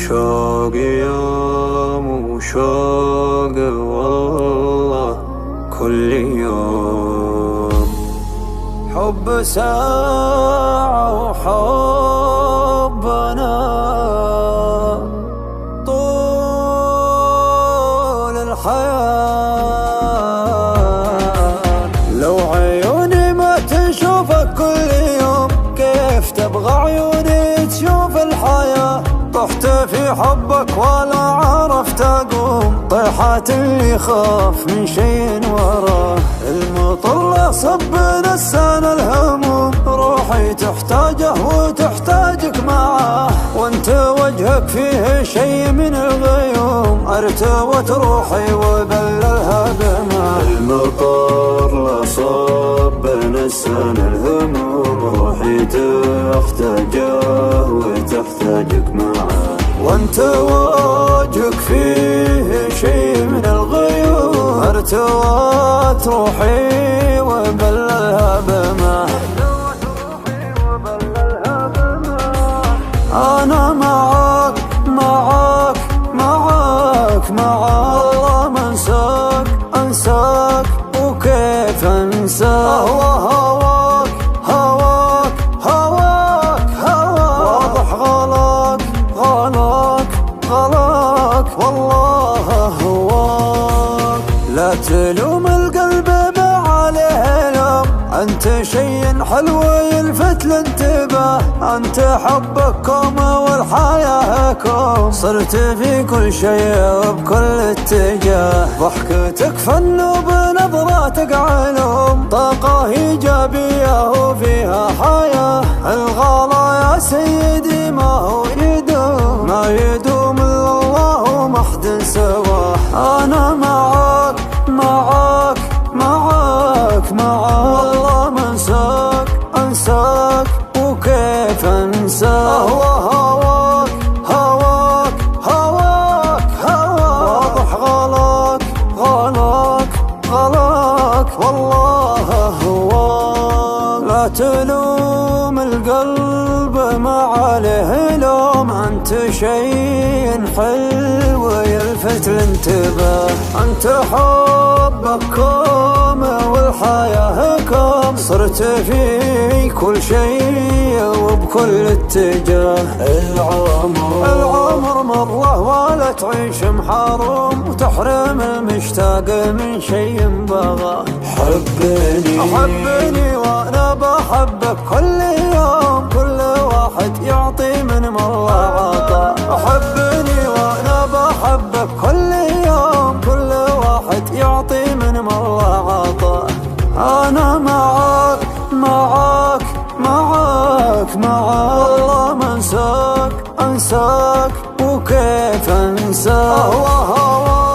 وشوق يوم وشوق والله كل يوم. حب ساعة وحبنا طول الحياة. لو عيوني ما تشوفك كل يوم كيف تبغى عيوني تشوف الحياة؟ طحت في حبك ولا عرفت أقوم، طيحات اللي خاف من شيء وراه. المطر صب نسان الهموم، روحي تحتاجه وتحتاجك معاه. وانت وجهك فيه شيء من الغيوم، ارتوت روحي وبللها دمعه. المطر صب نسان الهموم، روحي تحتاجه وتحتاجك معاه. وانت وجهك فيه شيء من الغيوم، ارتوت روحي وبللها بماء. انا معاك معاك معاك معاك، والله ما انساك انساك وكيف انساك. هواك هواك هواك هواك، واضح غلاك غلاك غلاك والله هواك. لا تلوم القلب ما عليه لوم، انت شيء حلو يلفت الانتباه. انت حبك كوم والحياة كوم، صرت في كل شيء وبكل اتجاه. ضحكتك فن وبنظراتك علوم، طاقة ايجابية وفيها حياة. الغلا يا سيدي ما هو يدوم، ما يدوم الا الله وما حد سواه. انا معاك معاك معاك معاك، والله ما انساك انساك وكيف انساك. هواك هواك هواك هواك، واضح غلاك غلاك غلاك والله هواك. لا تلوم القلب ما عليه لوم، انت شيء حلو يلفت الانتباه. انت حبك كوم والحياة كوم، صرت في كل شيء وبكل اتجاه. العمر مرة ولا تعيش محروم، وتحرم المشتاق من شيء بغى. حبني وانا بحبك كل يوم، كل واحد يعطي من الله عطاء. حبني وانا بحبك كل يوم، كل واحد يعطي من الله عطاء. انا معاك معاك معاك معاك، والله ما انساك انساك وكيف انساك. هواك